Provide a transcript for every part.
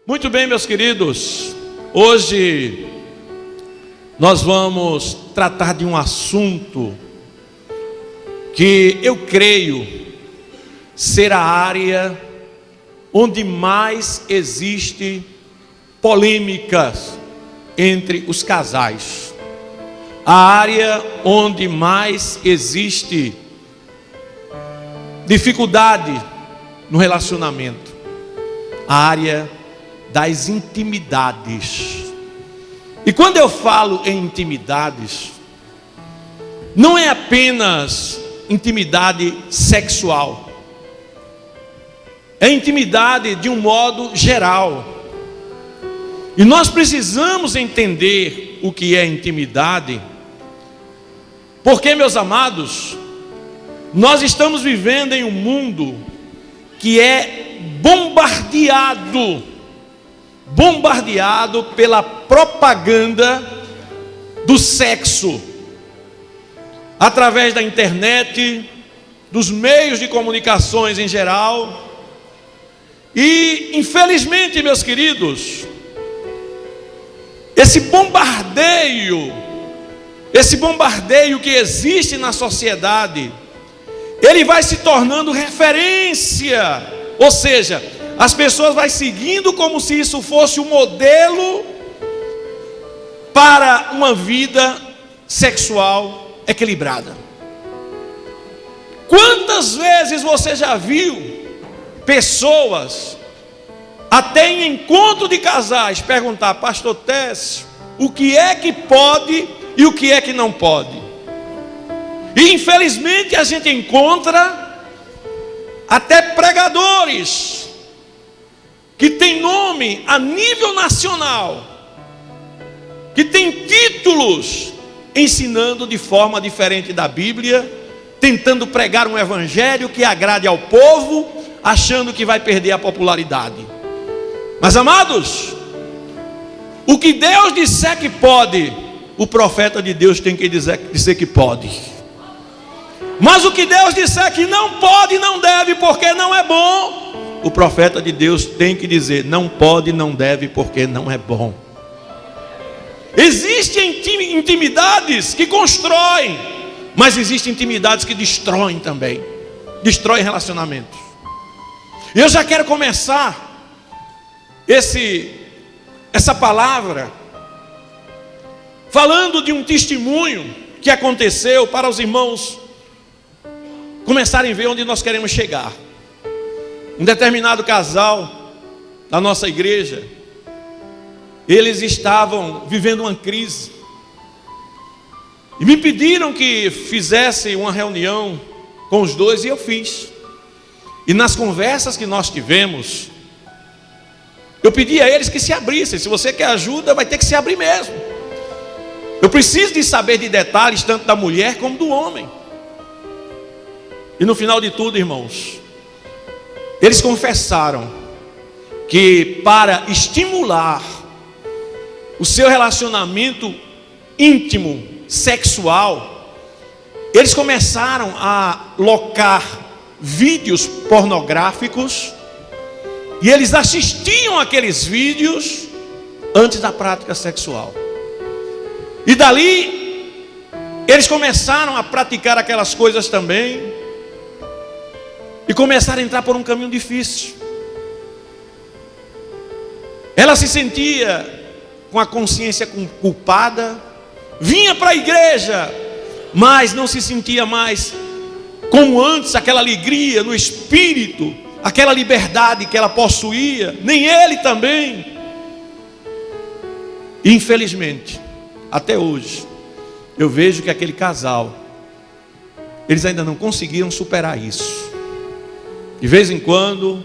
Muito bem, meus queridos, hoje nós vamos tratar de um assunto que eu creio ser a área onde mais existe polêmicas entre os casais, a área onde mais existe dificuldade no relacionamento, a área das intimidades. E quando eu falo em intimidades, não é apenas intimidade sexual, é intimidade de um modo geral. E nós precisamos entender o que é intimidade, porque, meus amados, nós estamos vivendo em um mundo que é bombardeado pela propaganda do sexo, através da internet, dos meios de comunicações em geral. E infelizmente, meus queridos, esse bombardeio que existe na sociedade, ele vai se tornando referência, ou seja, as pessoas vão seguindo como se isso fosse um modelo para uma vida sexual equilibrada. Quantas vezes você já viu pessoas, até em encontro de casais, perguntar: pastor Técio, o que é que pode e o que é que não pode? E infelizmente a gente encontra até pregadores que tem nome a nível nacional, que tem títulos, ensinando de forma diferente da Bíblia, tentando pregar um evangelho que agrade ao povo, achando que vai perder a popularidade. Mas, amados, o que Deus disser que pode, o profeta de Deus tem que dizer que pode. Mas o que Deus disser que não pode e não deve porque não é bom, o profeta de Deus tem que dizer: não pode e não deve porque não é bom. Existem intimidades que constroem, mas existem intimidades que destroem também, destroem relacionamentos. E eu já quero começar essa palavra falando de um testemunho que aconteceu, para os irmãos começarem a ver onde nós queremos chegar. Um determinado casal da nossa igreja, eles estavam vivendo uma crise e me pediram que fizesse uma reunião com os dois, e eu fiz. E nas conversas que nós tivemos, eu pedi a eles que se abrissem. Se você quer ajuda, vai ter que se abrir mesmo. Eu preciso de saber de detalhes, tanto da mulher como do homem. E no final de tudo, irmãos, eles confessaram que para estimular o seu relacionamento íntimo, sexual, eles começaram a locar vídeos pornográficos, e eles assistiam aqueles vídeos antes da prática sexual. E dali, eles começaram a praticar aquelas coisas também, e começaram a entrar por um caminho difícil. Ela se sentia com a consciência culpada, vinha para a igreja, mas não se sentia mais como antes, aquela alegria no espírito, aquela liberdade que ela possuía, nem ele também. E infelizmente, até hoje, eu vejo que aquele casal, eles ainda não conseguiram superar isso. De vez em quando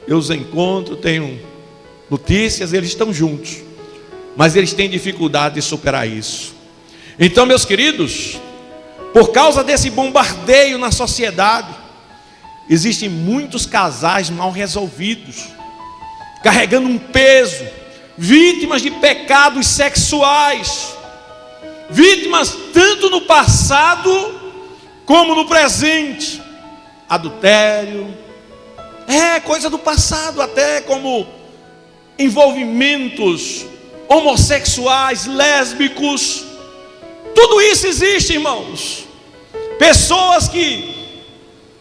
eu os encontro, tenho notícias, eles estão juntos, mas eles têm dificuldade de superar isso. Então, meus queridos, por causa desse bombardeio na sociedade, existem muitos casais mal resolvidos, carregando um peso, vítimas de pecados sexuais, vítimas tanto no passado como no presente. Adultério, coisa do passado, até como envolvimentos homossexuais, lésbicos. Tudo isso existe, irmãos. Pessoas que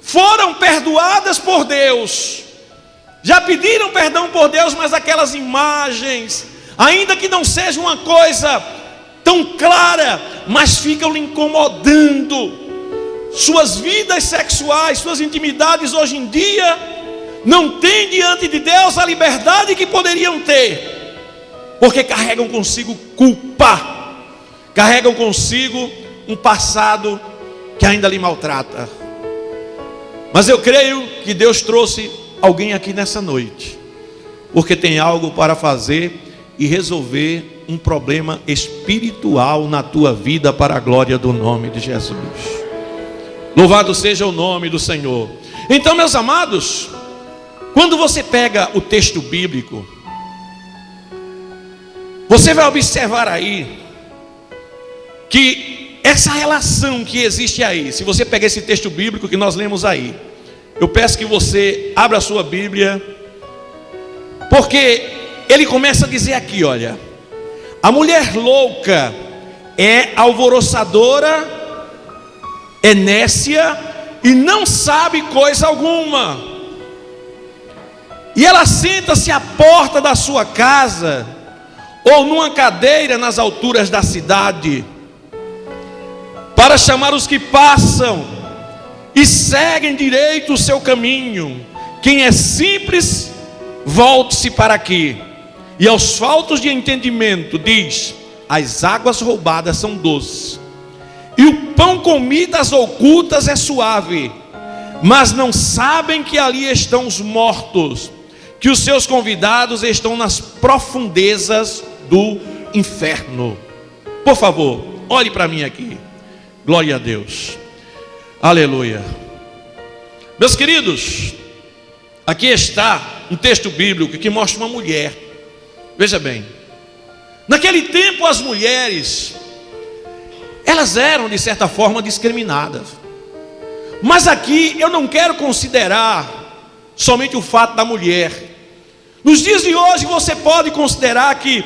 foram perdoadas por Deus, já pediram perdão por Deus, mas aquelas imagens, ainda que não seja uma coisa tão clara, mas ficam lhe incomodando. Suas vidas sexuais, suas intimidades hoje em dia não têm diante de Deus a liberdade que poderiam ter, porque carregam consigo culpa, carregam consigo um passado que ainda lhe maltrata. Mas eu creio que Deus trouxe alguém aqui nessa noite, porque tem algo para fazer e resolver um problema espiritual na tua vida, para a glória do nome de Jesus. Louvado seja o nome do Senhor. Então, meus amados, quando você pega o texto bíblico, você vai observar aí que essa relação que existe aí, se você pegar esse texto bíblico que nós lemos aí, eu peço que você abra a sua Bíblia, porque ele começa a dizer aqui, olha: a mulher louca é alvoroçadora, é nécia e não sabe coisa alguma. E ela senta-se à porta da sua casa, ou numa cadeira nas alturas da cidade, para chamar os que passam, e seguem direito o seu caminho. Quem é simples, volte-se para aqui. E aos faltos de entendimento diz: as águas roubadas são doces, e o pão comido às ocultas é suave. Mas não sabem que ali estão os mortos, que os seus convidados estão nas profundezas do inferno. Por favor, olhe para mim aqui. Glória a Deus. Aleluia. Meus queridos, aqui está um texto bíblico que mostra uma mulher. Veja bem, naquele tempo as mulheres, elas eram de certa forma discriminadas. Mas aqui eu não quero considerar somente o fato da mulher. Nos dias de hoje você pode considerar que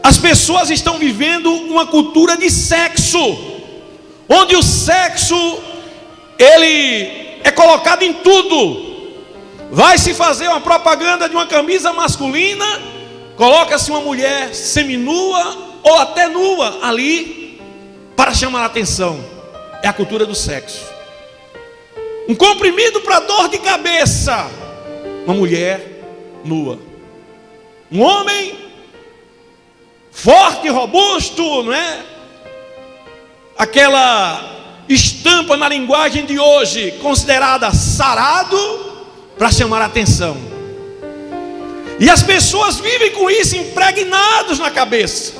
as pessoas estão vivendo uma cultura de sexo, onde o sexo, ele é colocado em tudo. Vai se fazer uma propaganda de uma camisa masculina, coloca-se uma mulher seminua ou até nua ali, para chamar a atenção. É a cultura do sexo. Um comprimido para dor de cabeça, uma mulher nua. Um homem forte, robusto, não é? Aquela estampa na linguagem de hoje, considerada sarado, para chamar a atenção. E as pessoas vivem com isso impregnados na cabeça,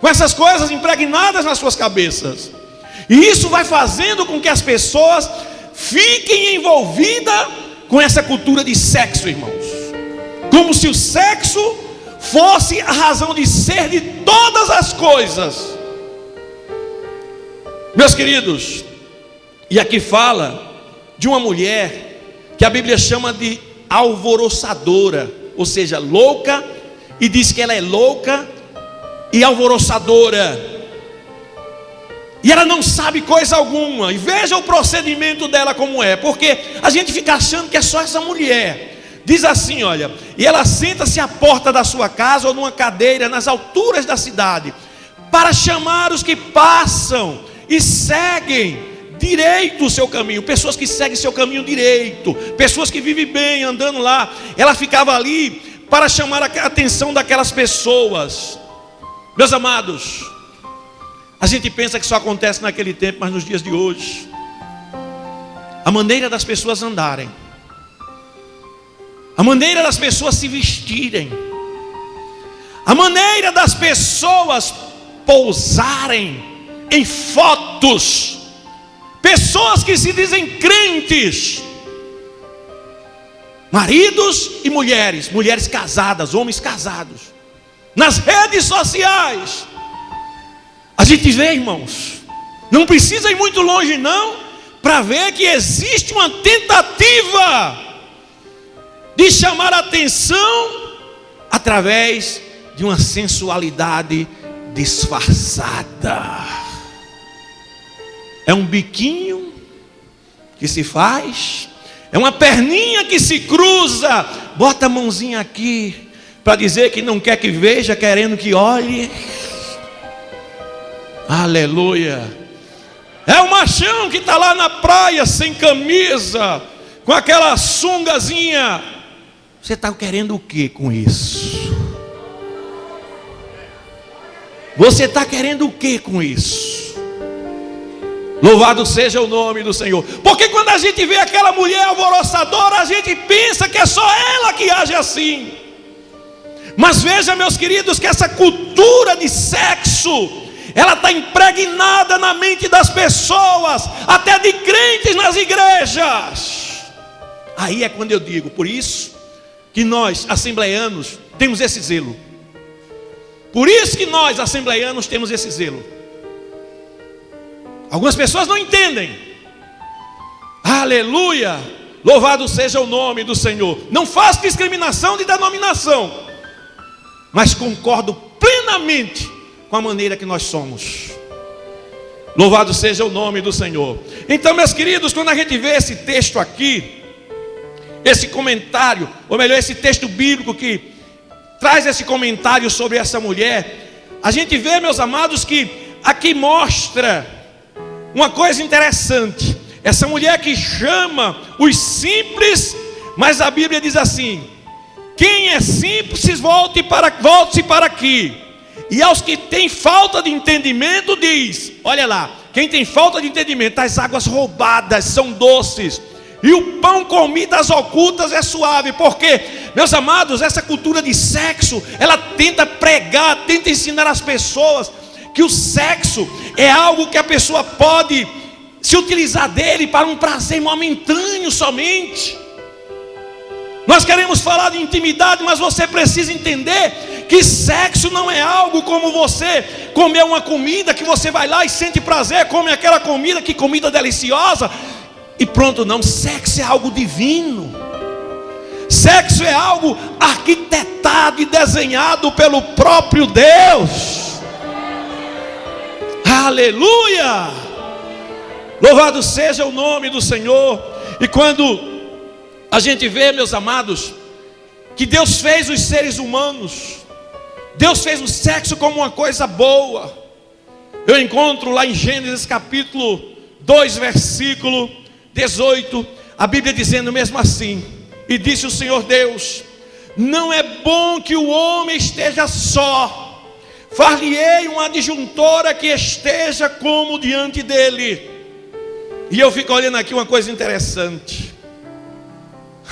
com essas coisas impregnadas nas suas cabeças. E isso vai fazendo com que as pessoas fiquem envolvidas com essa cultura de sexo, irmãos. Como se o sexo fosse a razão de ser de todas as coisas. Meus queridos, e aqui fala de uma mulher que a Bíblia chama de alvoroçadora, ou seja, louca, e diz que ela é louca e alvoroçadora. E ela não sabe coisa alguma. E veja o procedimento dela como é, porque a gente fica achando que é só essa mulher. Diz assim, olha: e ela senta-se à porta da sua casa ou numa cadeira nas alturas da cidade, para chamar os que passam e seguem direito o seu caminho. Pessoas que seguem seu caminho direito, pessoas que vivem bem andando lá. Ela ficava ali para chamar a atenção daquelas pessoas. Meus amados, a gente pensa que só acontece naquele tempo, mas nos dias de hoje, a maneira das pessoas andarem, a maneira das pessoas se vestirem, a maneira das pessoas pousarem em fotos, pessoas que se dizem crentes, maridos e mulheres, mulheres casadas, homens casados, nas redes sociais. A gente vê, irmãos, não precisa ir muito longe não, para ver que existe uma tentativa de chamar a atenção através de uma sensualidade disfarçada. É um biquinho que se faz, é uma perninha que se cruza, bota a mãozinha aqui para dizer que não quer que veja, querendo que olhe. Aleluia. É o machão que está lá na praia sem camisa, com aquela sungazinha. Você está querendo o que com isso? Você está querendo o que com isso? Louvado seja o nome do Senhor. Porque quando a gente vê aquela mulher alvoroçadora, a gente pensa que é só ela que age assim. Mas veja, meus queridos, que essa cultura de sexo, ela está impregnada na mente das pessoas, até de crentes nas igrejas. Aí é quando eu digo, por isso que nós, assembleianos, temos esse zelo. Por isso que nós, assembleianos, temos esse zelo. Algumas pessoas não entendem. Aleluia! Louvado seja o nome do Senhor. Não faço discriminação de denominação, mas concordo plenamente com a maneira que nós somos. Louvado seja o nome do Senhor. Então, meus queridos, quando a gente vê esse texto aqui, esse comentário, ou melhor, esse texto bíblico que traz esse comentário sobre essa mulher, a gente vê, meus amados, que aqui mostra uma coisa interessante. Essa mulher que chama os simples, mas a Bíblia diz assim: quem é simples, volte-se para aqui. E aos que têm falta de entendimento diz, olha lá, quem tem falta de entendimento, as águas roubadas são doces, e o pão comido às ocultas é suave. Porque, meus amados, essa cultura de sexo, ela tenta pregar, tenta ensinar as pessoas que o sexo é algo que a pessoa pode se utilizar dele para um prazer momentâneo somente. Nós queremos falar de intimidade, mas você precisa entender que sexo não é algo como você comer uma comida que você vai lá e sente prazer, come aquela comida, que comida deliciosa, e pronto. Não, sexo é algo divino. Sexo é algo arquitetado e desenhado pelo próprio Deus. Aleluia! Louvado seja o nome do Senhor. E quando a gente vê, meus amados, que Deus fez os seres humanos, Deus fez o sexo como uma coisa boa. Eu encontro lá em Gênesis capítulo 2, versículo 18, a Bíblia dizendo mesmo assim: e disse o Senhor Deus, não é bom que o homem esteja só, far-lhe-ei uma adjuntora que esteja como diante dele. E eu fico olhando aqui uma coisa interessante.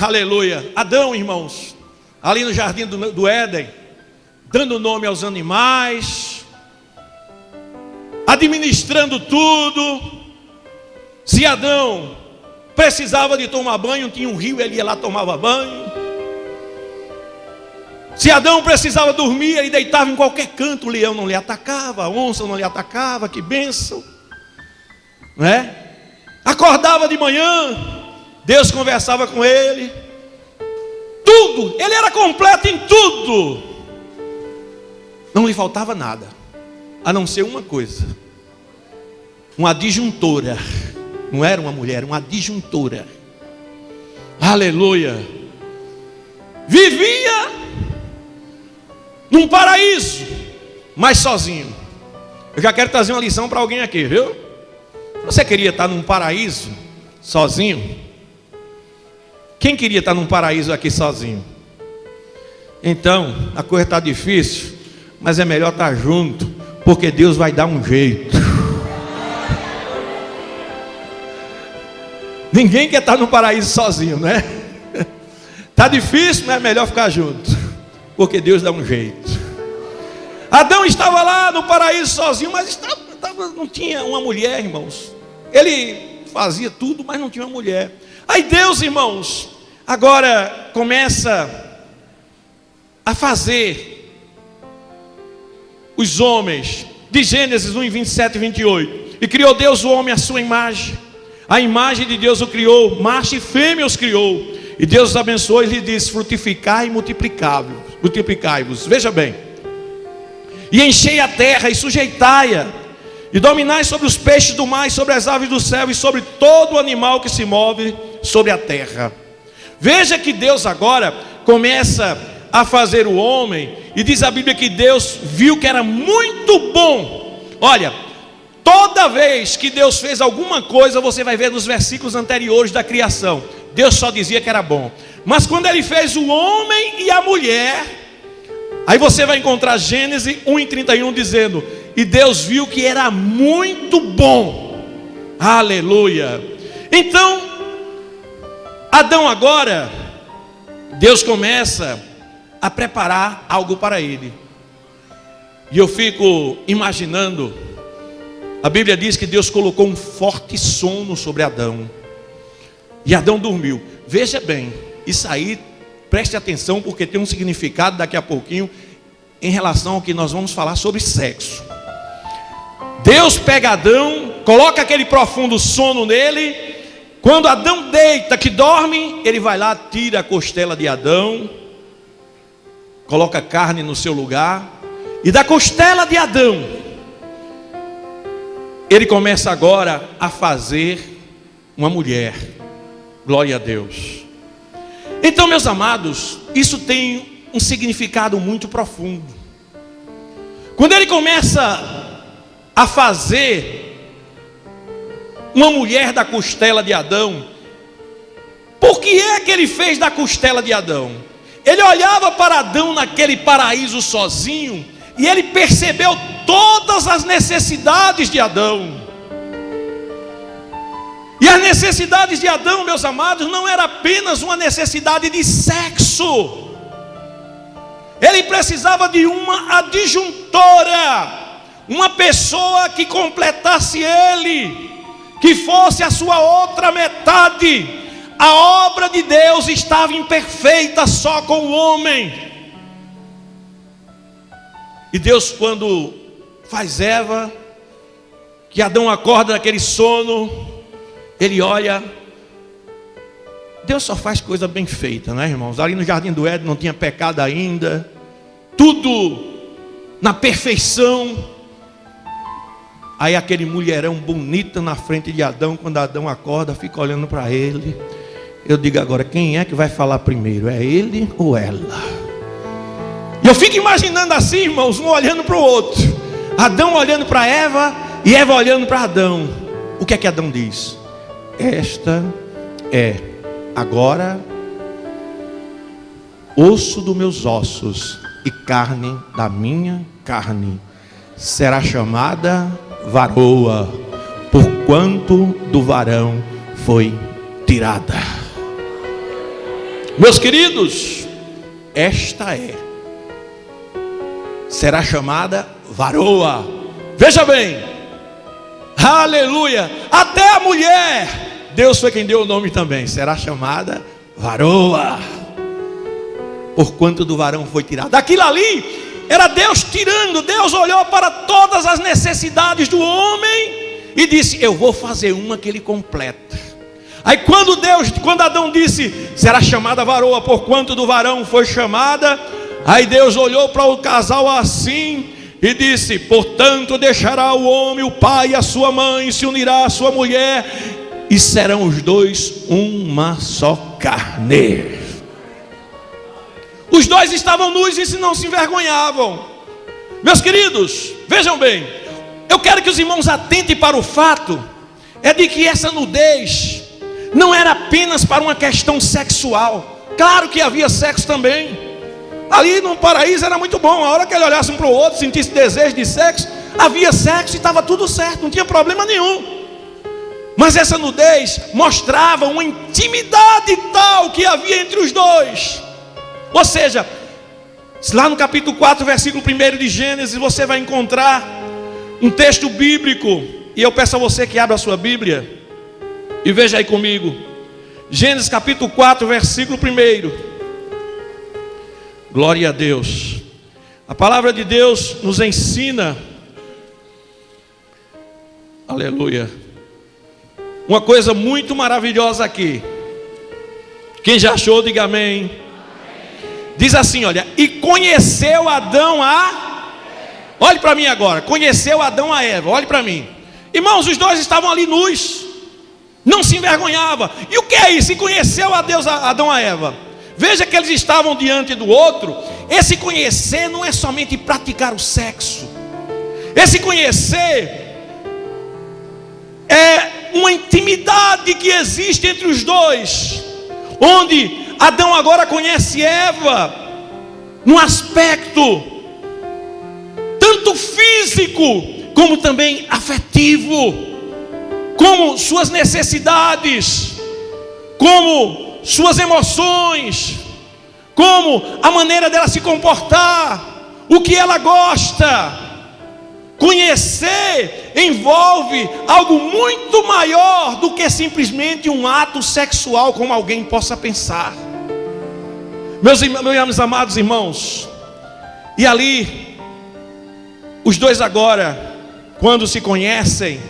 Aleluia. Adão, irmãos, ali no jardim do Éden, dando nome aos animais, administrando tudo. Se Adão precisava de tomar banho, tinha um rio, ele ia lá, tomava banho. Se Adão precisava dormir, ele deitava em qualquer canto, o leão não lhe atacava, a onça não lhe atacava, que bênção, não é? Acordava de manhã, Deus conversava com ele, tudo, ele era completo em tudo, não lhe faltava nada, a não ser uma coisa, uma adjuntora. Não era uma mulher, era uma adjuntora. Aleluia. Vivia num paraíso, mas sozinho. Eu já quero trazer uma lição para alguém aqui, viu? Você queria estar num paraíso sozinho? Quem queria estar num paraíso aqui sozinho? Então, a coisa está difícil, mas é melhor estar junto, porque Deus vai dar um jeito. Ninguém quer estar no paraíso sozinho, né? Está difícil, mas é melhor ficar junto, porque Deus dá um jeito. Adão estava lá no paraíso sozinho, mas não tinha uma mulher, irmãos. Ele fazia tudo, mas não tinha uma mulher. Aí Deus, irmãos, agora começa a fazer os homens, de Gênesis 1, 27 e 28. E criou Deus o homem à sua imagem. A imagem de Deus o criou, macho e fêmea os criou. E Deus os abençoou e lhe disse: frutificai e multiplicai-vos. Veja bem. E enchei a terra e sujeitai-a, e dominai sobre os peixes do mar, e sobre as aves do céu, e sobre todo animal que se move sobre a terra. Veja que Deus agora começa a fazer o homem, e diz a Bíblia que Deus viu que era muito bom. Olha, toda vez que Deus fez alguma coisa, você vai ver nos versículos anteriores da criação, Deus só dizia que era bom. Mas quando Ele fez o homem e a mulher, aí você vai encontrar Gênesis 1:31 dizendo: e Deus viu que era muito bom. Aleluia. Então, Adão agora, Deus começa a preparar algo para ele. E eu fico imaginando, a Bíblia diz que Deus colocou um forte sono sobre Adão, e Adão dormiu. Veja bem, isso aí, preste atenção, porque tem um significado daqui a pouquinho, em relação ao que nós vamos falar sobre sexo. Deus pega Adão, coloca aquele profundo sono nele. Quando Adão deita, que dorme, ele vai lá, tira a costela de Adão, coloca carne no seu lugar, e da costela de Adão, ele começa agora a fazer uma mulher. Glória a Deus. Então, meus amados, isso tem um significado muito profundo. Quando ele começa a fazer uma mulher da costela de Adão, por que é que ele fez da costela de Adão? Ele olhava para Adão naquele paraíso sozinho, e ele percebeu todas as necessidades de Adão. E as necessidades de Adão, meus amados, não era apenas uma necessidade de sexo. Ele precisava de uma adjuntora, uma pessoa que completasse ele, que fosse a sua outra metade. A obra de Deus estava imperfeita só com o homem. E Deus, quando faz Eva, que Adão acorda daquele sono, ele olha. Deus só faz coisa bem feita, né, irmãos? Ali no jardim do Éden não tinha pecado ainda, tudo na perfeição. Aí aquele mulherão bonito na frente de Adão, quando Adão acorda, fica olhando para ele. Eu digo agora, quem é que vai falar primeiro? É ele ou ela? E eu fico imaginando assim, irmãos, um olhando para o outro. Adão olhando para Eva e Eva olhando para Adão. O que é que Adão diz? Esta é agora osso dos meus ossos e carne da minha carne. Será chamada varoa, porquanto do varão foi tirada. Meus queridos, esta será chamada varoa. Veja bem, aleluia. Até a mulher, Deus foi quem deu o nome também. Será chamada varoa, porquanto do varão foi tirada. Aquilo ali era Deus tirando. Deus olhou para todas as necessidades do homem e disse: eu vou fazer uma que ele completa. Aí quando Adão disse: será chamada varoa, porquanto do varão foi chamada, aí Deus olhou para o casal assim e disse: portanto deixará o homem o pai e a sua mãe, e se unirá à sua mulher, e serão os dois uma só carne. Os dois estavam nus e não se envergonhavam. Meus queridos, vejam bem, eu quero que os irmãos atentem para o fato de que essa nudez não era apenas para uma questão sexual. Claro que havia sexo também. Ali no paraíso era muito bom. A hora que ele olhasse um para o outro, sentisse desejo de sexo, havia sexo e estava tudo certo, não tinha problema nenhum. Mas essa nudez mostrava uma intimidade tal que havia entre os dois. Ou seja, lá no capítulo 4, versículo 1 de Gênesis, você vai encontrar um texto bíblico. E eu peço a você que abra a sua Bíblia e veja aí comigo. Gênesis capítulo 4, versículo 1. Glória a Deus. A palavra de Deus nos ensina, aleluia, uma coisa muito maravilhosa aqui. Quem já achou, diga amém. Diz assim, olha, e conheceu Adão olhe para mim agora, conheceu Adão a Eva, olhe para mim. Irmãos, os dois estavam ali nus, não se envergonhava. E o que é isso? E conheceu Adão a Eva. Veja que eles estavam diante do outro. Esse conhecer não é somente praticar o sexo. Esse conhecer é uma intimidade que existe entre os dois, onde Adão agora conhece Eva num aspecto tanto físico como também afetivo, como suas necessidades, como suas emoções, como a maneira dela se comportar, o que ela gosta. Conhecer envolve algo muito maior do que simplesmente um ato sexual, como alguém possa pensar. Meus amados irmãos, e ali, os dois agora, quando se conhecem,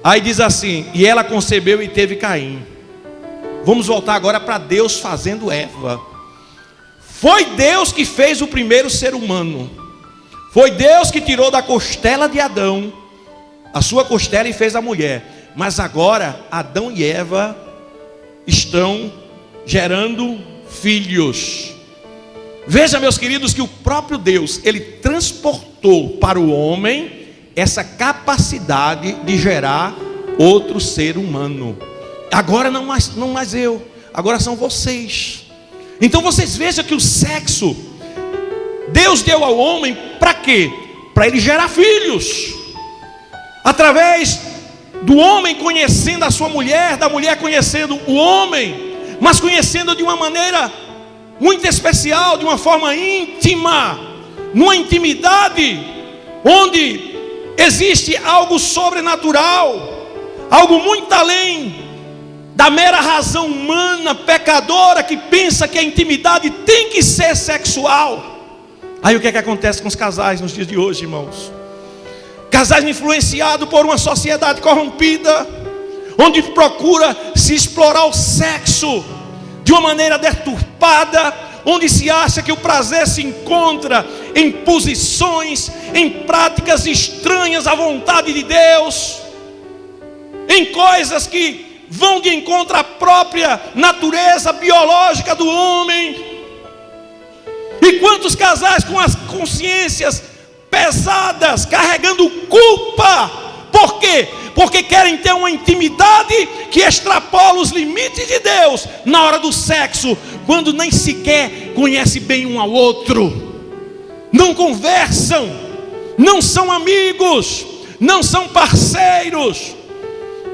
aí diz assim, e ela concebeu e teve Caim. Vamos voltar agora para Deus fazendo Eva. Foi Deus que fez o primeiro ser humano. Foi Deus que tirou da costela de Adão a sua costela e fez a mulher. Mas agora Adão e Eva estão gerando filhos. Veja, meus queridos, que o próprio Deus, ele transportou para o homem essa capacidade de gerar outro ser humano. Agora não mais eu, agora são vocês. Então vocês vejam que o sexo Deus deu ao homem para quê? Para ele gerar filhos. Através do homem conhecendo a sua mulher, da mulher conhecendo o homem, mas conhecendo de uma maneira muito especial, de uma forma íntima, numa intimidade onde existe algo sobrenatural, algo muito além da mera razão humana pecadora que pensa que a intimidade tem que ser sexual. Aí o que é que acontece com os casais nos dias de hoje, irmãos? Casais influenciados por uma sociedade corrompida, onde procura se explorar o sexo de uma maneira deturpada, onde se acha que o prazer se encontra em posições, em práticas estranhas à vontade de Deus, em coisas que vão de encontro à própria natureza biológica do homem. E quantos casais com as consciências pesadas, carregando culpa. Por quê? Porque querem ter uma intimidade que extrapola os limites de Deus na hora do sexo, quando nem sequer conhecem bem um ao outro, não conversam, não são amigos, não são parceiros,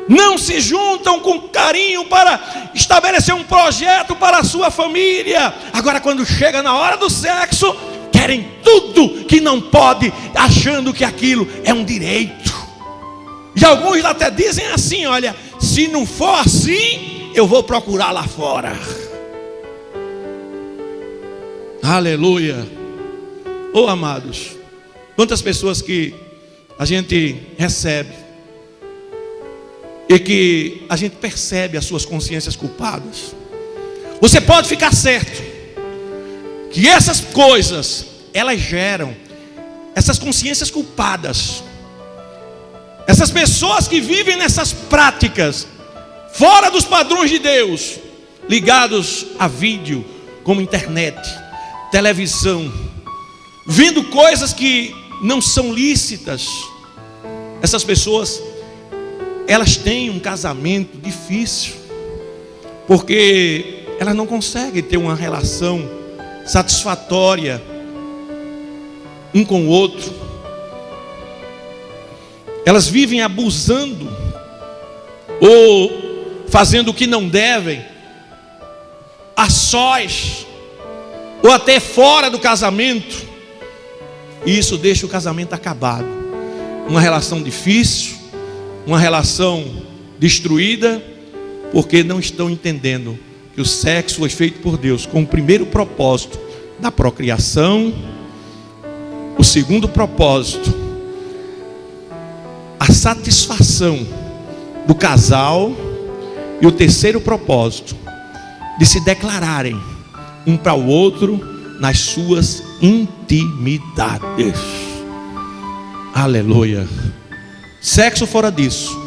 não se juntam com carinho para estabelecer um projeto para a sua família. Agora, quando chega na hora do sexo, querem tudo que não pode, achando que aquilo é um direito. E alguns até dizem assim: olha, se não for assim, eu vou procurar lá fora. Aleluia. Oh, amados, quantas pessoas que a gente recebe e que a gente percebe as suas consciências culpadas. Você pode ficar certo que essas coisas, elas geram essas consciências culpadas. Essas pessoas que vivem nessas práticas fora dos padrões de Deus, ligados a vídeo, como internet, televisão, vendo coisas que não são lícitas. Essas pessoas, elas têm um casamento difícil, porque elas não conseguem ter uma relação satisfatória um com o outro. Elas vivem abusando ou fazendo o que não devem, a sós, ou até fora do casamento. E isso deixa o casamento acabado. Uma relação difícil, uma relação destruída, porque não estão entendendo que o sexo foi feito por Deus com o primeiro propósito da procriação, o segundo propósito, a satisfação do casal, e o terceiro propósito, de se declararem um para o outro nas suas intimidades. Aleluia. Sexo fora disso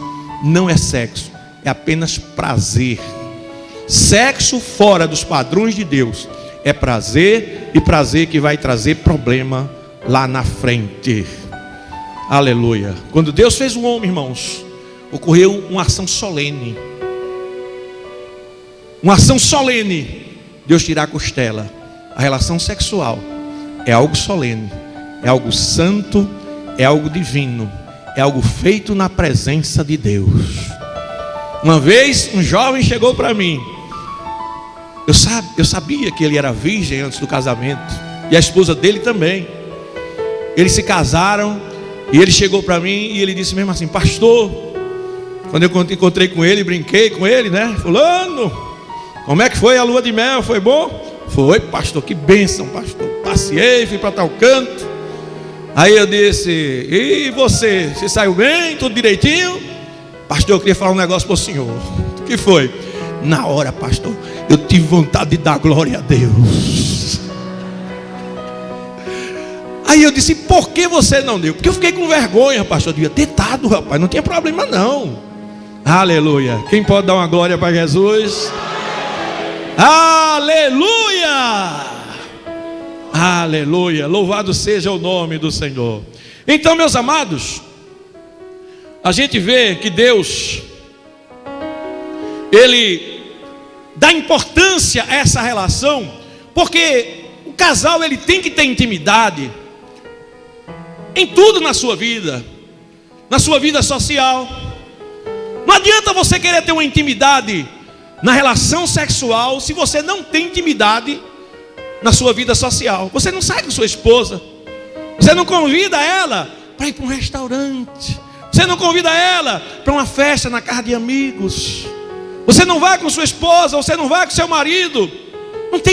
não é sexo, é apenas prazer. Sexo fora dos padrões de Deus é prazer, e prazer que vai trazer problema lá na frente. Aleluia. Quando Deus fez o homem, irmãos, ocorreu uma ação solene. Uma ação solene. Deus tirar a costela. A relação sexual é algo solene, é algo santo, é algo divino, é algo feito na presença de Deus. Uma vez um jovem chegou para mim. Eu sabia que ele era virgem antes do casamento, e a esposa dele também. Eles se casaram, e ele chegou para mim e ele disse mesmo assim: pastor, quando eu encontrei com ele, brinquei com ele, né? Fulano, como é que foi a lua de mel? Foi bom? Foi, pastor, que bênção, pastor. Passeei, fui para tal canto. Aí eu disse: e você saiu bem? Tudo direitinho? Pastor, eu queria falar um negócio para o senhor. O que foi? Na hora, pastor, eu tive vontade de dar glória a Deus. Aí eu disse: por que você não deu? Porque eu fiquei com vergonha, pastor. Eu devia ter dado, rapaz, não tinha problema não. Aleluia. Quem pode dar uma glória para Jesus? Aleluia! Aleluia! Louvado seja o nome do Senhor. Então, meus amados, a gente vê que Deus, Ele dá importância a essa relação, porque o casal ele tem que ter intimidade em tudo na sua vida social. Não adianta você querer ter uma intimidade na relação sexual se você não tem intimidade na sua vida social. Você não sai com sua esposa, você não convida ela para ir para um restaurante, você não convida ela para uma festa na casa de amigos, você não vai com sua esposa, você não vai com seu marido.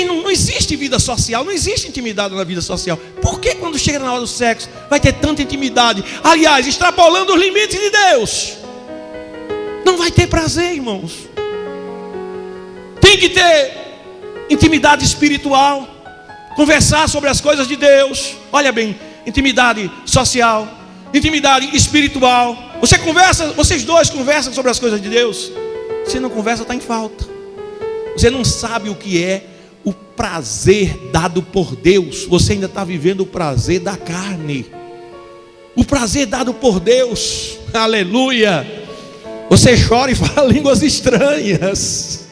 Não existe vida social, não existe intimidade na vida social. Por que quando chega na hora do sexo vai ter tanta intimidade? Aliás, extrapolando os limites de Deus, não vai ter prazer, irmãos. Tem que ter intimidade espiritual, conversar sobre as coisas de Deus. Olha bem, intimidade social, intimidade espiritual. Vocês dois conversam sobre as coisas de Deus. Se não conversa, está em falta. Você não sabe o que é o prazer dado por Deus. Você ainda está vivendo o prazer da carne. O prazer dado por Deus. Aleluia. Você chora e fala línguas estranhas.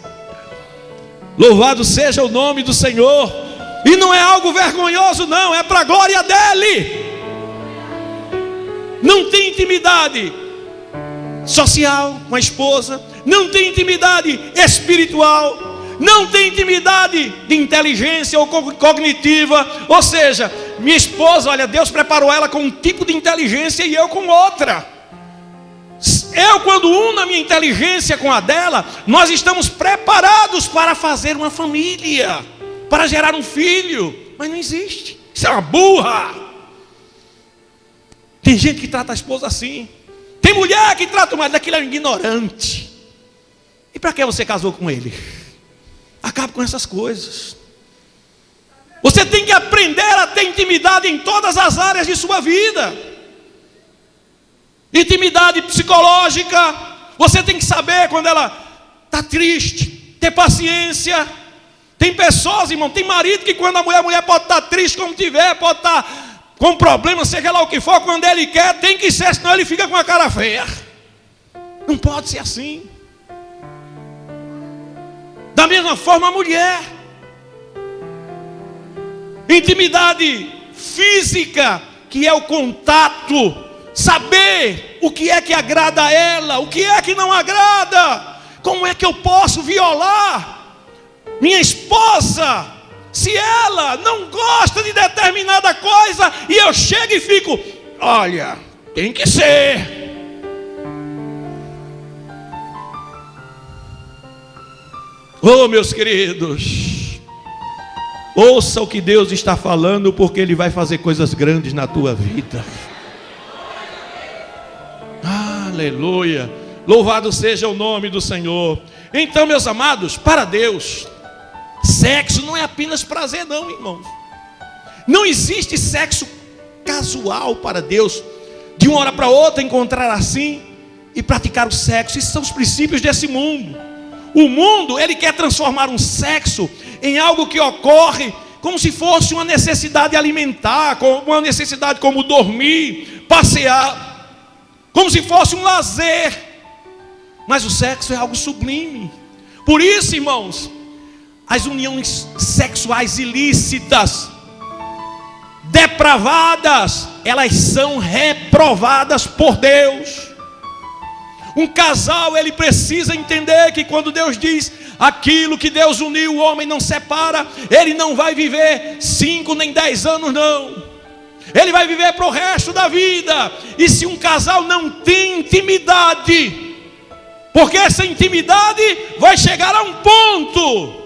Louvado seja o nome do Senhor. E não é algo vergonhoso não, é para a glória dEle. Não tem intimidade social com a esposa, não tem intimidade espiritual, não tem intimidade de inteligência ou cognitiva. Ou seja, minha esposa, olha, Deus preparou ela com um tipo de inteligência e eu com outra. Eu, quando uno a minha inteligência com a dela, nós estamos preparados para fazer uma família, para gerar um filho. Mas não existe. Isso é uma burra. Tem gente que trata a esposa assim. Tem mulher que trata o marido daquilo, é um ignorante. E para que você casou com ele? Acabe com essas coisas. Você tem que aprender a ter intimidade em todas as áreas de sua vida. Intimidade psicológica. Você tem que saber quando ela está triste, ter paciência. Tem pessoas, irmão, tem marido que quando a mulher pode estar triste como tiver, pode estar com problema, seja lá o que for, quando ele quer, tem que ser, senão ele fica com a cara feia. Não pode ser assim. Da mesma forma a mulher. Intimidade física, que é o contato. Saber o que é que agrada a ela, o que é que não agrada. Como é que eu posso violar minha esposa se ela não gosta de determinada coisa e eu chego e fico: olha, tem que ser. Oh, meus queridos, ouça o que Deus está falando, porque Ele vai fazer coisas grandes na tua vida. Aleluia. Louvado seja o nome do Senhor. Então, meus amados, para Deus, Sexo não é apenas prazer, não, irmãos. Não existe sexo casual para Deus, de uma hora para outra encontrar assim e praticar o sexo. Esses são os princípios desse mundo. O mundo, ele quer transformar um sexo em algo que ocorre como se fosse uma necessidade alimentar, uma necessidade como dormir, passear, como se fosse um lazer. Mas o sexo é algo sublime. Por isso, irmãos, as uniões sexuais ilícitas, depravadas, elas são reprovadas por Deus. Um casal, ele precisa entender que quando Deus diz aquilo que Deus uniu, o homem não separa, ele não vai viver 5 nem 10 anos, não. Ele vai viver para o resto da vida. E se um casal não tem intimidade, porque essa intimidade vai chegar a um ponto,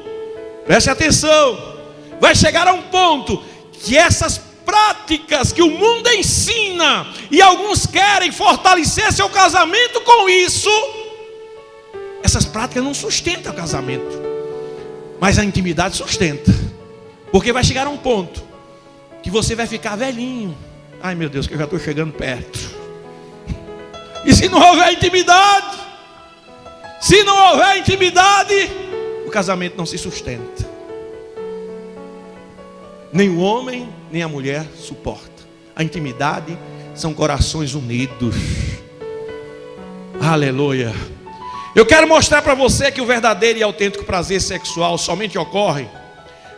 preste atenção, vai chegar a um ponto que essas práticas que o mundo ensina, e alguns querem fortalecer seu casamento com isso, essas práticas não sustentam o casamento, mas a intimidade sustenta. Porque vai chegar a um ponto que você vai ficar velhinho. Ai meu Deus, que eu já estou chegando perto. E se não houver intimidade, o casamento não se sustenta. Nem o homem, nem a mulher suporta. A intimidade são corações unidos. Aleluia. Eu quero mostrar para você que o verdadeiro e autêntico prazer sexual somente ocorre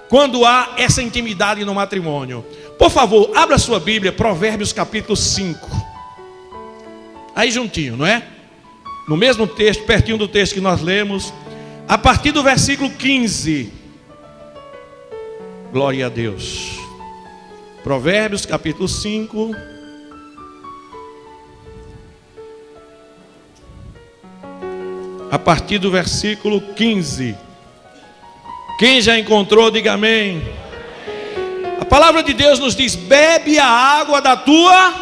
quando há essa intimidade no matrimônio. Por favor, abra sua Bíblia, Provérbios capítulo 5. Aí juntinho, não é? No mesmo texto, pertinho do texto que nós lemos, a partir do versículo 15. Glória a Deus. Provérbios capítulo 5. A partir do versículo 15. Quem já encontrou, diga amém. A palavra de Deus nos diz: bebe a água da tua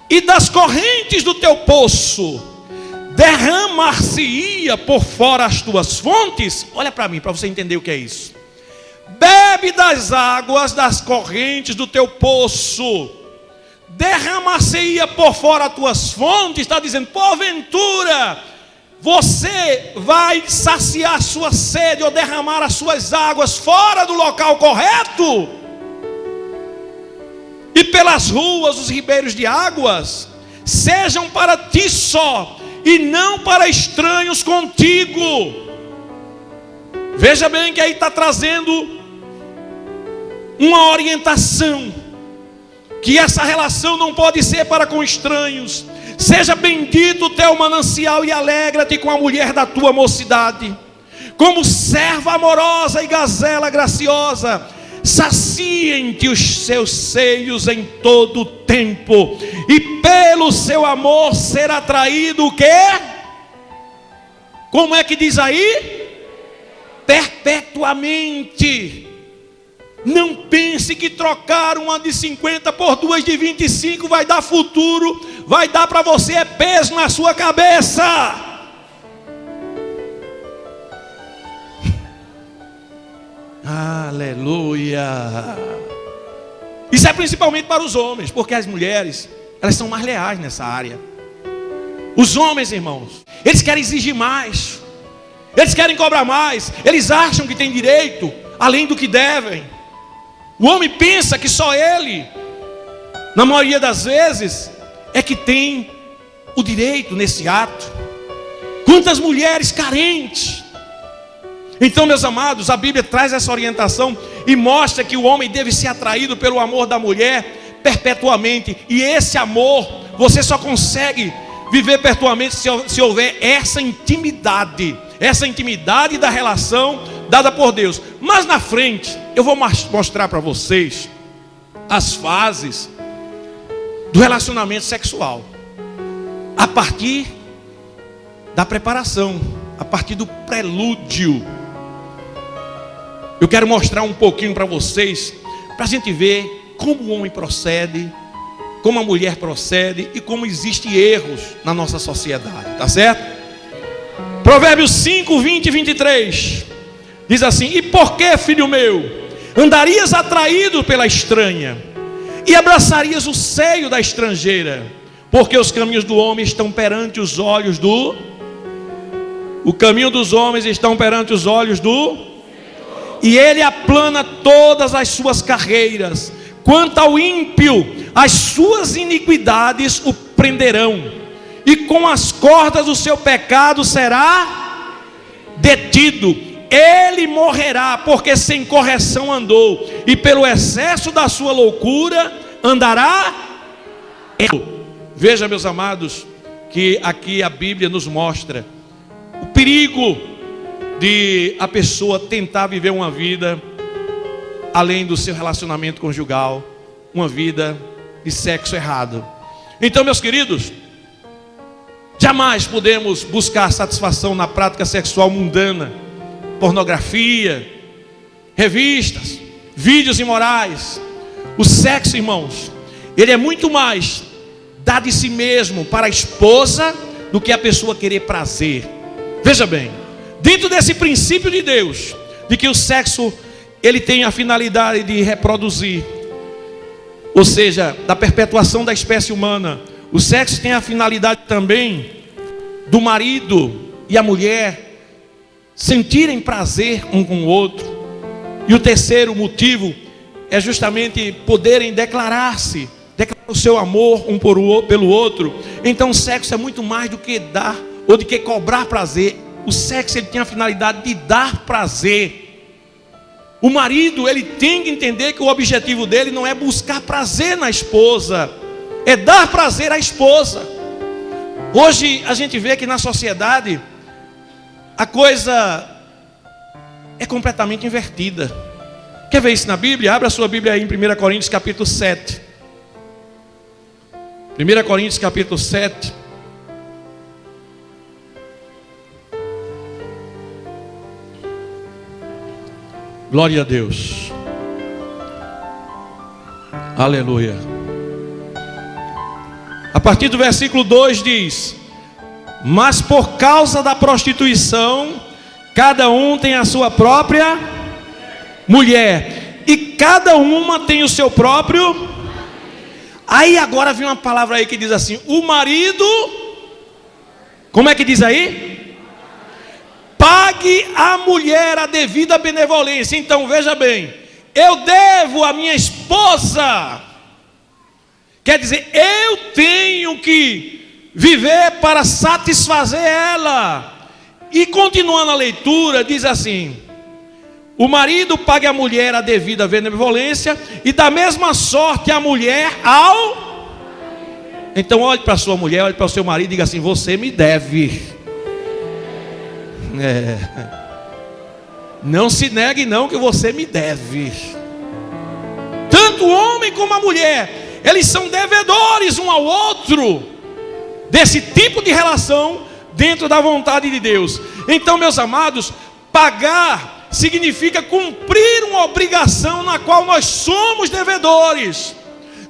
e das correntes do teu poço, derramar-se-ia por fora as tuas fontes. Olha para mim, para você entender o que é isso. Bebe das águas das correntes do teu poço, derramar-se-ia por fora as tuas fontes. Está dizendo, porventura você vai saciar sua sede ou derramar as suas águas fora do local correto? E pelas ruas os ribeiros de águas sejam para ti só, e não para estranhos contigo. Veja bem que aí está trazendo uma orientação, que essa relação não pode ser para com estranhos. Seja bendito o teu manancial e alegra-te com a mulher da tua mocidade. Como serva amorosa e gazela graciosa, saciem-te os seus seios em todo o tempo, e pelo seu amor ser atraído o quê? Como é que diz aí? Perpetuamente. Não pense que trocar uma de 50 por duas de 25 vai dar futuro, vai dar para você peso na sua cabeça. Aleluia. Isso é principalmente para os homens, porque as mulheres, elas são mais leais nessa área. Os homens, irmãos, eles querem exigir mais, eles querem cobrar mais, eles acham que têm direito além do que devem. O homem pensa que só ele, na maioria das vezes, é que tem o direito nesse ato. Quantas mulheres carentes. Então, meus amados, a Bíblia traz essa orientação e mostra que o homem deve ser atraído pelo amor da mulher perpetuamente. E esse amor, você só consegue viver perpetuamente se houver essa intimidade da relação dada por Deus. Mas na frente, eu vou mostrar para vocês as fases do relacionamento sexual, a partir da preparação, a partir do prelúdio. Eu quero mostrar um pouquinho para vocês, para a gente ver como o homem procede, como a mulher procede e como existem erros na nossa sociedade, tá certo? Provérbios 5, 20 e 23. Diz assim: e por que, filho meu, andarias atraído pela estranha, e abraçarias o seio da estrangeira? Porque os caminhos do homem estão perante os olhos do... O caminho dos homens estão perante os olhos do... E ele aplana todas as suas carreiras. Quanto ao ímpio, as suas iniquidades o prenderão, e com as cordas do seu pecado será detido. Ele morrerá, porque sem correção andou, e pelo excesso da sua loucura andará. Veja, meus amados, que aqui a Bíblia nos mostra o perigo de a pessoa tentar viver uma vida além do seu relacionamento conjugal, uma vida de sexo errado. Então, meus queridos, jamais podemos buscar satisfação na prática sexual mundana, pornografia, revistas, vídeos imorais. O sexo, irmãos, ele é muito mais dar de si mesmo para a esposa do que a pessoa querer prazer. Veja bem, dentro desse princípio de Deus, de que o sexo ele tem a finalidade de reproduzir, ou seja, da perpetuação da espécie humana, o sexo tem a finalidade também do marido e a mulher sentirem prazer um com o outro. E o terceiro motivo é justamente poderem declarar o seu amor um pelo outro. Então o sexo é muito mais do que dar ou de que cobrar prazer. O sexo ele tem a finalidade de dar prazer. O marido ele tem que entender que o objetivo dele não é buscar prazer na esposa, é dar prazer à esposa. Hoje a gente vê que na sociedade a coisa é completamente invertida. Quer ver isso na Bíblia? Abra a sua Bíblia aí em 1 Coríntios capítulo 7. 1 Coríntios capítulo 7. Glória a Deus. Aleluia. A partir do versículo 2 diz: mas por causa da prostituição, cada um tem a sua própria mulher, e cada uma tem o seu próprio. Aí agora vem uma palavra aí que diz assim: o marido, como é que diz aí? Pague à mulher a devida benevolência. Então veja bem, eu devo à minha esposa, quer dizer, eu tenho que viver para satisfazer ela. E continuando a leitura, diz assim: o marido pague à mulher a devida benevolência, e da mesma sorte a mulher ao... Então olhe para a sua mulher, olhe para o seu marido e diga assim: você me deve. Não se negue não, que você me deve. Tanto o homem como a mulher, eles são devedores um ao outro desse tipo de relação dentro da vontade de Deus. Então, meus amados, pagar significa cumprir uma obrigação na qual nós somos devedores.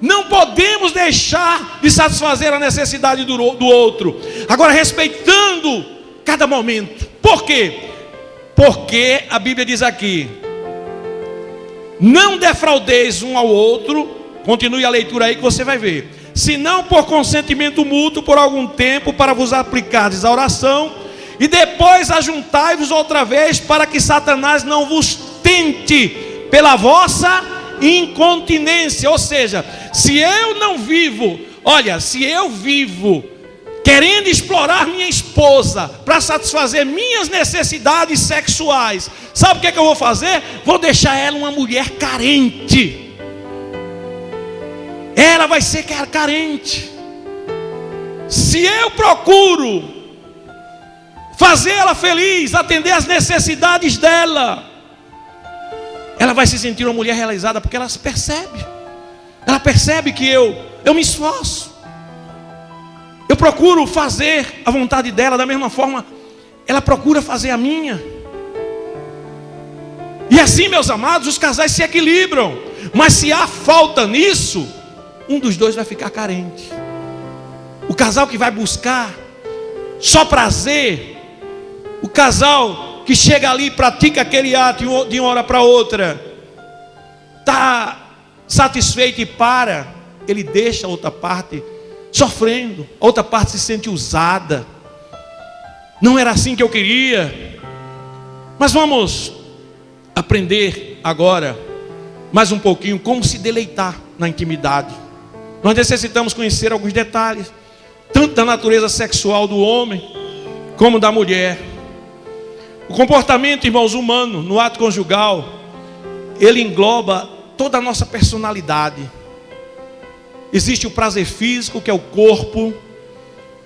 Não podemos deixar de satisfazer a necessidade do outro. Agora, respeitando cada momento. Por quê? Porque a Bíblia diz aqui: não defraudeis um ao outro. Continue a leitura aí que você vai ver. Senão por consentimento mútuo por algum tempo, para vos aplicardes a oração, e depois ajuntai-vos outra vez, para que Satanás não vos tente pela vossa incontinência. Ou seja, se eu não vivo, olha, se eu vivo querendo explorar minha esposa para satisfazer minhas necessidades sexuais, sabe o que é que eu vou fazer? Vou deixar ela uma mulher carente. Ela vai ser carente. Se eu procuro fazer ela feliz, atender as necessidades dela, ela vai se sentir uma mulher realizada, porque ela percebe. Ela percebe que eu me esforço. Eu procuro fazer a vontade dela, da mesma forma ela procura fazer a minha. E assim, meus amados, os casais se equilibram. Mas se há falta nisso, um dos dois vai ficar carente. O casal que vai buscar só prazer, o casal que chega ali e pratica aquele ato de uma hora para outra, está satisfeito e para, ele deixa a outra parte sofrendo, a outra parte se sente usada. Não era assim que eu queria. Mas vamos aprender agora mais um pouquinho como se deleitar na intimidade. Nós necessitamos conhecer alguns detalhes, tanto da natureza sexual do homem como da mulher. O comportamento, irmãos, humano no ato conjugal, ele engloba toda a nossa personalidade. Existe o prazer físico, que é o corpo.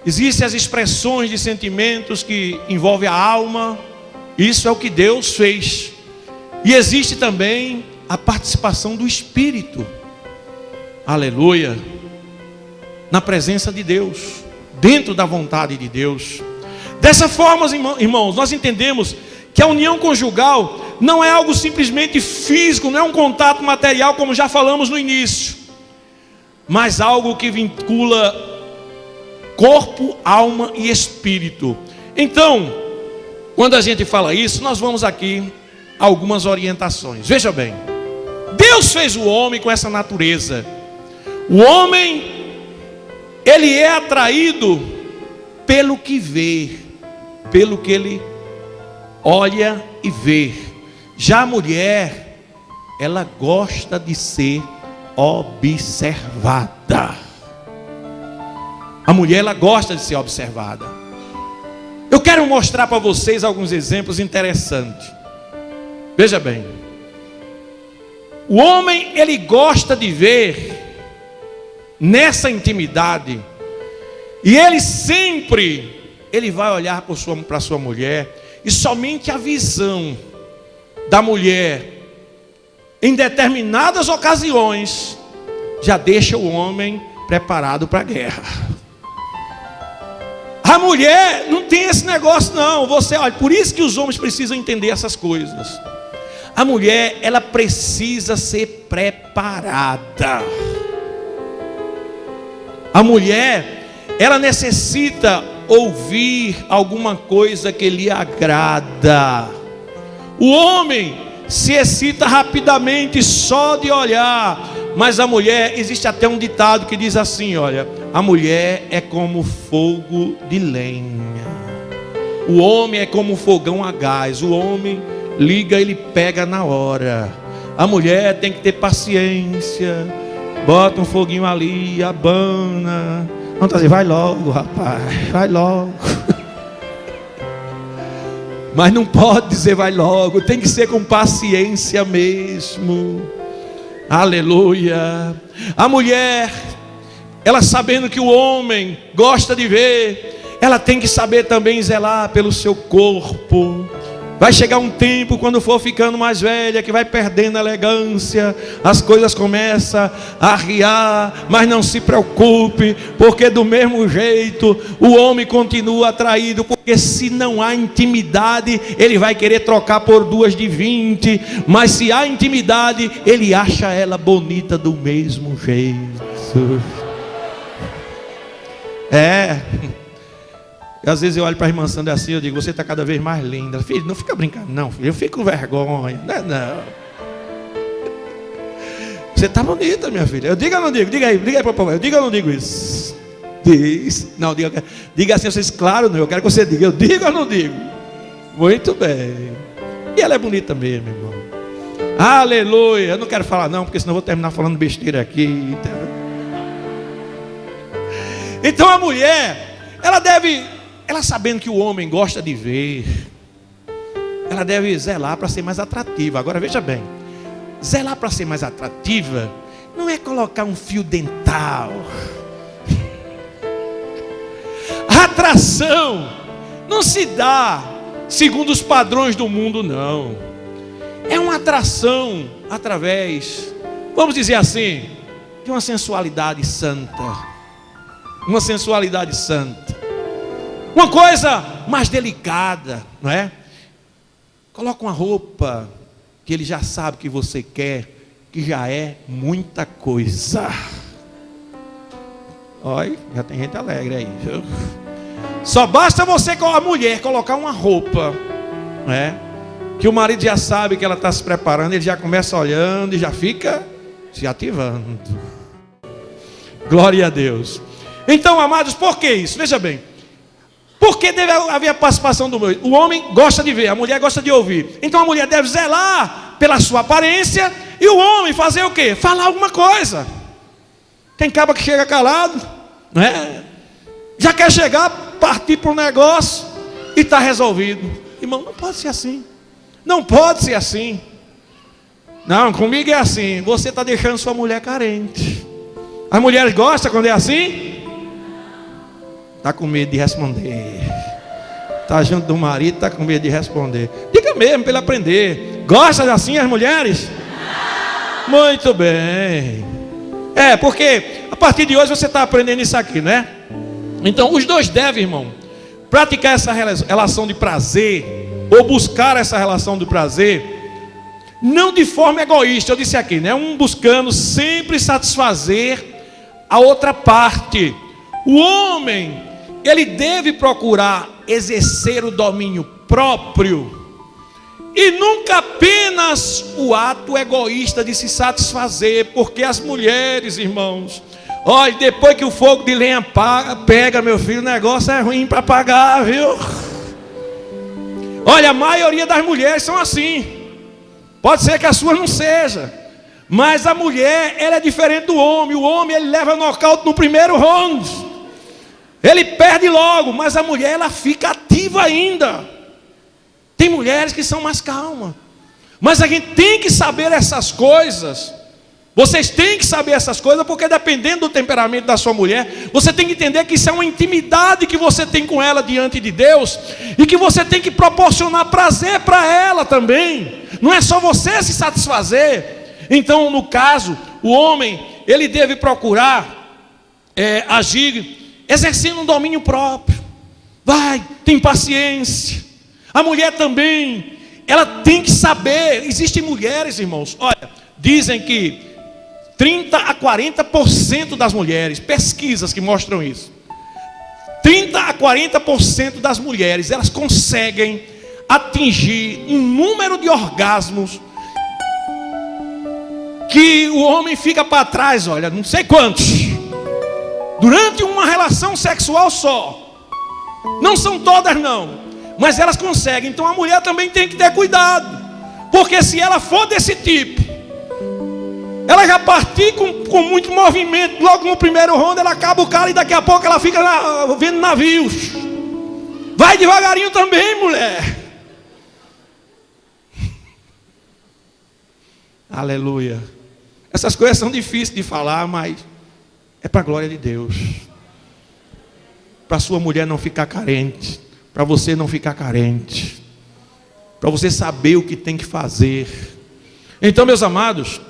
Existem as expressões de sentimentos que envolvem a alma. Isso é o que Deus fez. E existe também a participação do Espírito. Aleluia. Na presença de Deus, dentro da vontade de Deus. Dessa forma, irmãos, nós entendemos que a união conjugal não é algo simplesmente físico, não é um contato material, como já falamos no início, mas algo que vincula corpo, alma e espírito. Então, quando a gente fala isso, nós vamos aqui a algumas orientações. Veja bem, Deus fez o homem com essa natureza. O homem, ele é atraído pelo que vê, pelo que ele olha e vê. Já a mulher, ela gosta de ser observada. A mulher, ela gosta de ser observada. Eu quero mostrar para vocês alguns exemplos interessantes. Veja bem, o homem, ele gosta de ver nessa intimidade, e ele sempre, ele vai olhar para a sua mulher, e somente a visão da mulher, em determinadas ocasiões, já deixa o homem preparado para a guerra. A mulher não tem esse negócio não. Você, olha, por isso que os homens precisam entender essas coisas. A mulher, ela precisa ser preparada. A mulher, ela necessita ouvir alguma coisa que lhe agrada. O homem se excita rapidamente só de olhar. Mas a mulher, existe até um ditado que diz assim, olha: a mulher é como fogo de lenha, o homem é como um fogão a gás. O homem liga, ele pega na hora. A mulher tem que ter paciência, bota um foguinho ali, abana. Vamos dizer, vai logo, rapaz, vai logo. Mas não pode dizer vai logo, tem que ser com paciência mesmo. Aleluia. A mulher, ela sabendo que o homem gosta de ver, ela tem que saber também zelar pelo seu corpo. Vai chegar um tempo, quando for ficando mais velha, que vai perdendo a elegância, as coisas começam a arriar, mas não se preocupe, porque do mesmo jeito o homem continua atraído, porque se não há intimidade, ele vai querer trocar por 2 de 20, mas se há intimidade, ele acha ela bonita do mesmo jeito. Às vezes eu olho para a irmã Sandra assim, eu digo, você está cada vez mais linda. Ela, filho, não fica brincando não, filho, eu fico com vergonha. Não. Você está bonita, minha filha. Eu digo ou não digo? Diga aí para o papai. Eu digo ou não digo isso? Diz. Não, diga assim, vocês, claro, não, eu quero que você diga. Eu digo ou não digo? Muito bem. E ela é bonita mesmo, irmão. Aleluia. Eu não quero falar não, porque senão eu vou terminar falando besteira aqui. Então a mulher, ela sabendo que o homem gosta de ver, ela deve zelar para ser mais atrativa. Agora veja bem, zelar para ser mais atrativa não é colocar um fio dental. A atração não se dá segundo os padrões do mundo, não. É uma atração através, vamos dizer assim, de uma sensualidade santa. Uma sensualidade santa. Uma coisa mais delicada, não é? Coloca uma roupa que ele já sabe que você quer, que já é muita coisa. Olha, já tem gente alegre aí, viu? Só basta você, com a mulher, colocar uma roupa não é? Que o marido já sabe que ela está se preparando, ele já começa olhando e já fica se ativando. Glória a Deus. Então, amados, por que isso? Veja bem. Porque deve haver a participação do meio. O homem gosta de ver, a mulher gosta de ouvir. Então a mulher deve zelar pela sua aparência. E o homem fazer o quê? Falar alguma coisa. Tem cabo que chega calado, né? Já quer chegar, partir para um negócio e está resolvido. Irmão, não pode ser assim. Não pode ser assim. Não, comigo é assim. Você está deixando sua mulher carente. As mulheres gostam quando é assim? Está com medo de responder. Está junto do marido, está com medo de responder. Diga mesmo para ele aprender. Gosta assim as mulheres? Muito bem. Porque a partir de hoje você está aprendendo isso aqui, né? Então os dois devem, irmão, praticar essa relação de prazer, ou buscar essa relação de prazer, não de forma egoísta. Eu disse aqui, né? Um buscando sempre satisfazer a outra parte. O homem, ele deve procurar exercer o domínio próprio e nunca apenas o ato egoísta de se satisfazer, porque as mulheres, irmãos, olha, depois que o fogo de lenha pega, meu filho, o negócio é ruim para apagar, viu? Olha, a maioria das mulheres são assim. Pode ser que a sua não seja, mas a mulher, ela é diferente do homem. O homem, ele leva nocaute no primeiro round, ele perde logo, mas a mulher, ela fica ativa ainda. Tem mulheres que são mais calmas, mas a gente tem que saber essas coisas. Vocês têm que saber essas coisas, porque dependendo do temperamento da sua mulher, você tem que entender que isso é uma intimidade que você tem com ela diante de Deus, e que você tem que proporcionar prazer para ela também. Não é só você se satisfazer. Então, no caso, o homem, ele deve procurar agir exercendo um domínio próprio. Tem paciência. A mulher também, ela tem que saber. Existem mulheres, irmãos, olha, dizem que 30 a 40% das mulheres, pesquisas que mostram isso, 30 a 40% das mulheres, elas conseguem atingir um número de orgasmos que o homem fica para trás, olha, não sei quantos, durante uma relação sexual só. Não são todas não, mas elas conseguem. Então a mulher também tem que ter cuidado, porque se ela for desse tipo, ela já partir com muito movimento, logo no primeiro round ela acaba o cara, e daqui a pouco ela fica vendo navios. Vai devagarinho também, mulher. Aleluia. Essas coisas são difíceis de falar, mas é para a glória de Deus, para sua mulher não ficar carente, para você não ficar carente, para você saber o que tem que fazer. Então, meus amados,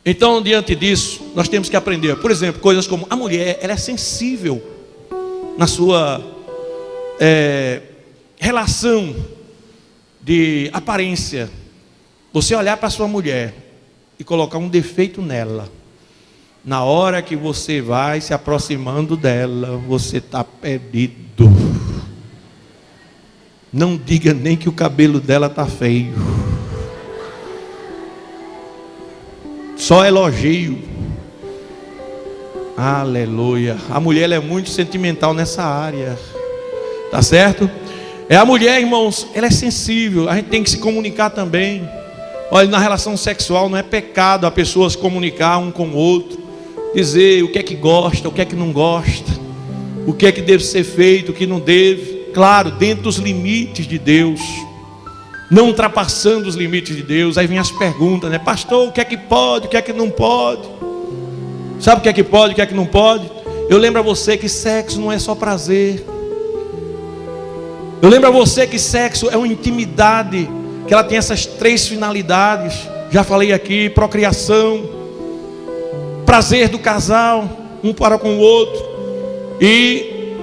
então diante disso nós temos que aprender, por exemplo, coisas como a mulher, ela é sensível na sua relação de aparência. Você olhar para sua mulher e colocar um defeito nela, na hora que você vai se aproximando dela, você está perdido. Não diga nem que o cabelo dela está feio, só elogio. Aleluia. A mulher, ela é muito sentimental nessa área, tá certo? A mulher, irmãos, ela é sensível. A gente tem que se comunicar também. Olha, na relação sexual não é pecado a pessoa se comunicar um com o outro, dizer o que é que gosta, o que é que não gosta, o que é que deve ser feito, o que não deve. Claro, dentro dos limites de Deus, não ultrapassando os limites de Deus. Aí vem as perguntas, né? Pastor, o que é que pode, o que é que não pode? Sabe o que é que pode, o que é que não pode? Eu lembro a você que sexo não é só prazer. Eu lembro a você que sexo é uma intimidade, que ela tem essas 3 finalidades. Já falei aqui: procriação, prazer do casal, um para com o outro, e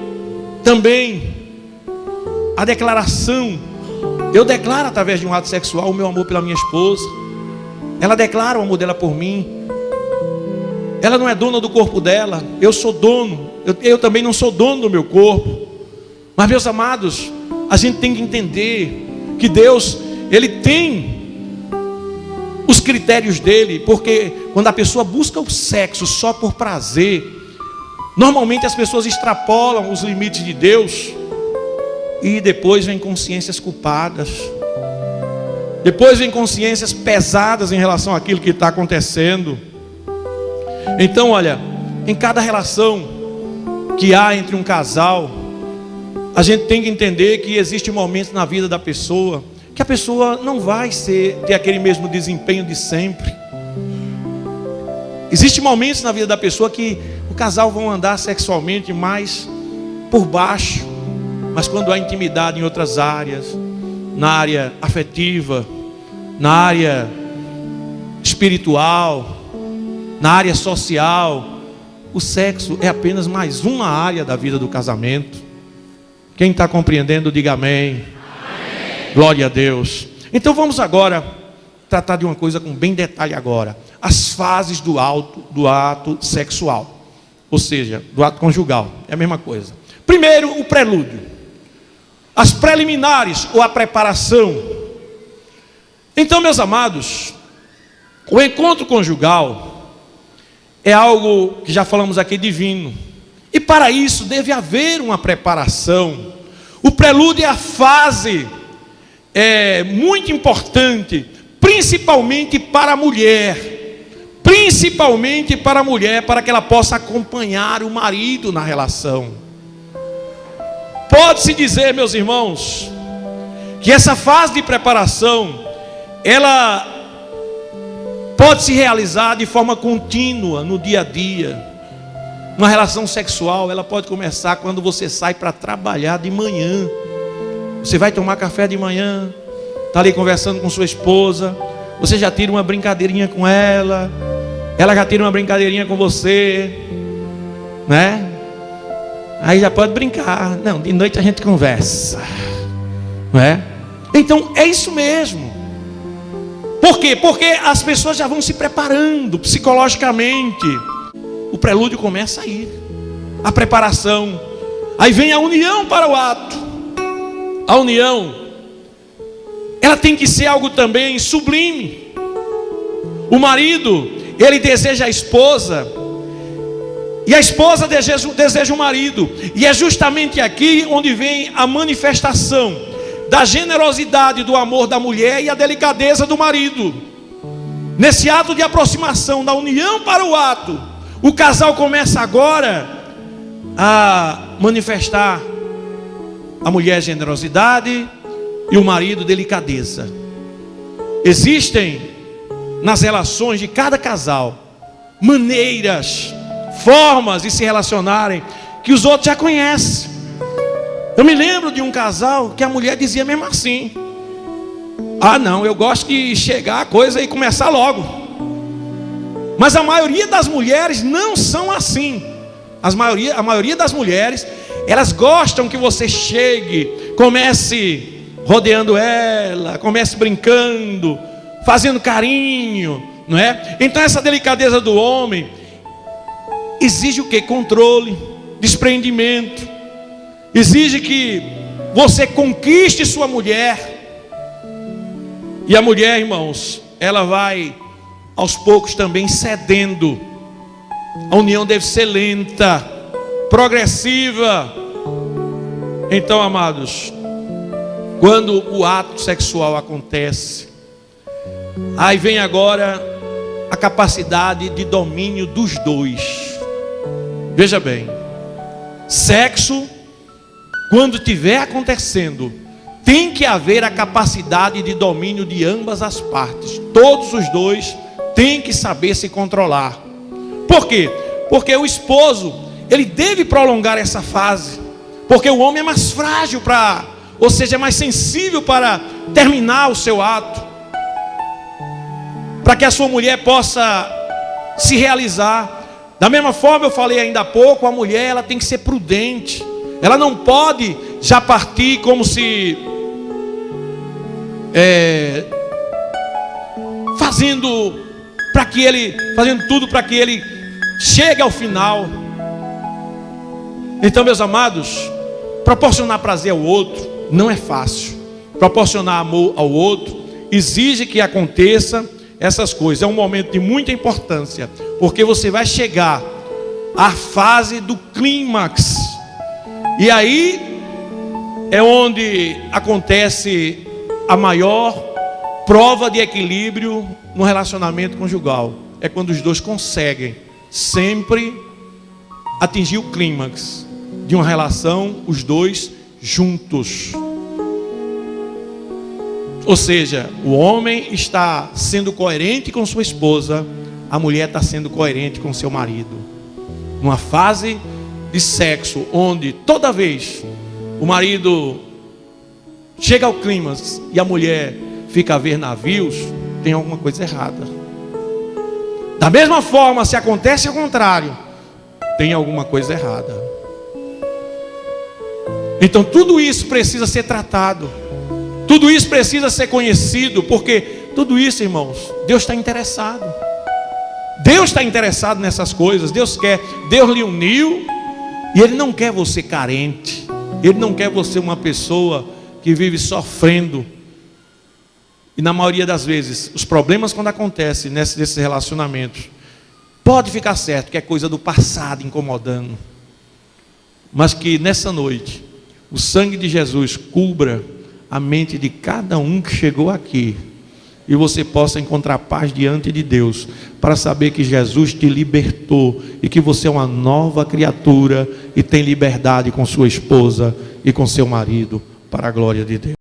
também a declaração. Eu declaro através de um ato sexual o meu amor pela minha esposa, ela declara o amor dela por mim. Ela não é dona do corpo dela, eu sou dono. Eu também não sou dono do meu corpo. Mas, meus amados, a gente tem que entender que Deus, Ele tem os critérios dele, porque quando a pessoa busca o sexo só por prazer, normalmente as pessoas extrapolam os limites de Deus, e depois vem consciências culpadas, depois vem consciências pesadas em relação àquilo que está acontecendo. Então olha, em cada relação que há entre um casal, a gente tem que entender que existe momentos na vida da pessoa que a pessoa não vai ter aquele mesmo desempenho de sempre. Existem momentos na vida da pessoa que o casal vão andar sexualmente mais por baixo, mas quando há intimidade em outras áreas, na área afetiva, na área espiritual, na área social, o sexo é apenas mais uma área da vida do casamento. Quem está compreendendo, diga amém. Amém. Glória a Deus. Então vamos agora tratar de uma coisa com bem detalhe agora. As fases do ato sexual, ou seja, do ato conjugal, é a mesma coisa. Primeiro, o prelúdio, as preliminares ou a preparação. Então, meus amados, o encontro conjugal é algo que já falamos aqui divino, e para isso deve haver uma preparação. O prelúdio é a fase muito importante, principalmente para a mulher, para que ela possa acompanhar o marido na relação. Pode-se dizer, meus irmãos, que essa fase de preparação, ela pode se realizar de forma contínua no dia a dia. Uma relação sexual, ela pode começar quando você sai para trabalhar de manhã. Você vai tomar café de manhã, está ali conversando com sua esposa, você já tira uma brincadeirinha com ela, ela já tira uma brincadeirinha com você, né? Aí já pode brincar. Não, de noite a gente conversa, não é? Então é isso mesmo. Por quê? Porque as pessoas já vão se preparando psicologicamente. O prelúdio começa aí, a preparação. Aí vem a união para o ato. A união, ela tem que ser algo também sublime. O marido, ele deseja a esposa, e a esposa deseja o marido. E é justamente aqui onde vem a manifestação da generosidade do amor da mulher e a delicadeza do marido. Nesse ato de aproximação, da união para o ato, o casal começa agora a manifestar, a mulher generosidade e o marido delicadeza. Existem nas relações de cada casal maneiras, formas de se relacionarem que os outros já conhecem. Eu me lembro de um casal que a mulher dizia mesmo assim: ah não, eu gosto de chegar a coisa e começar logo. Mas a maioria das mulheres não são assim. A maioria das mulheres, elas gostam que você chegue, comece rodeando ela, comece brincando, fazendo carinho, não é? Então essa delicadeza do homem exige o quê? Controle, desprendimento. Exige que você conquiste sua mulher. E a mulher, irmãos, ela vai aos poucos também cedendo. A união deve ser lenta, progressiva. Então, amados, quando o ato sexual acontece, aí vem agora a capacidade de domínio dos dois. Veja bem, sexo, quando estiver acontecendo, tem que haver a capacidade de domínio de ambas as partes. Todos os dois têm que saber se controlar. Por quê? Porque o esposo, ele deve prolongar essa fase, porque o homem é mais frágil ou seja, é mais sensível para terminar o seu ato, para que a sua mulher possa se realizar. Da mesma forma, eu falei ainda há pouco, a mulher, ela tem que ser prudente. Ela não pode já partir como se fazendo tudo para que ele chegue ao final. Então, meus amados, proporcionar prazer ao outro não é fácil. proporcionar amor ao outro, exige que aconteça essas coisas. É um momento de muita importância, porque você vai chegar à fase do clímax, e aí é onde acontece a maior prova de equilíbrio no relacionamento conjugal. É quando os dois conseguem sempre atingir o clímax de uma relação, os dois juntos. Ou seja, o homem está sendo coerente com sua esposa, a mulher está sendo coerente com seu marido. Numa fase de sexo onde toda vez o marido chega ao clímax e a mulher fica a ver navios, tem alguma coisa errada. Da mesma forma, se acontece ao contrário, tem alguma coisa errada. Então tudo isso precisa ser tratado. Tudo isso precisa ser conhecido, porque tudo isso, irmãos, Deus está interessado. Deus está interessado nessas coisas. Deus quer, Deus lhe uniu, e Ele não quer você carente. Ele não quer você uma pessoa que vive sofrendo. E na maioria das vezes, os problemas quando acontecem nesses relacionamentos, pode ficar certo que é coisa do passado incomodando, mas que nessa noite o sangue de Jesus cubra a mente de cada um que chegou aqui, e você possa encontrar paz diante de Deus, para saber que Jesus te libertou, e que você é uma nova criatura, e tem liberdade com sua esposa e com seu marido, para a glória de Deus.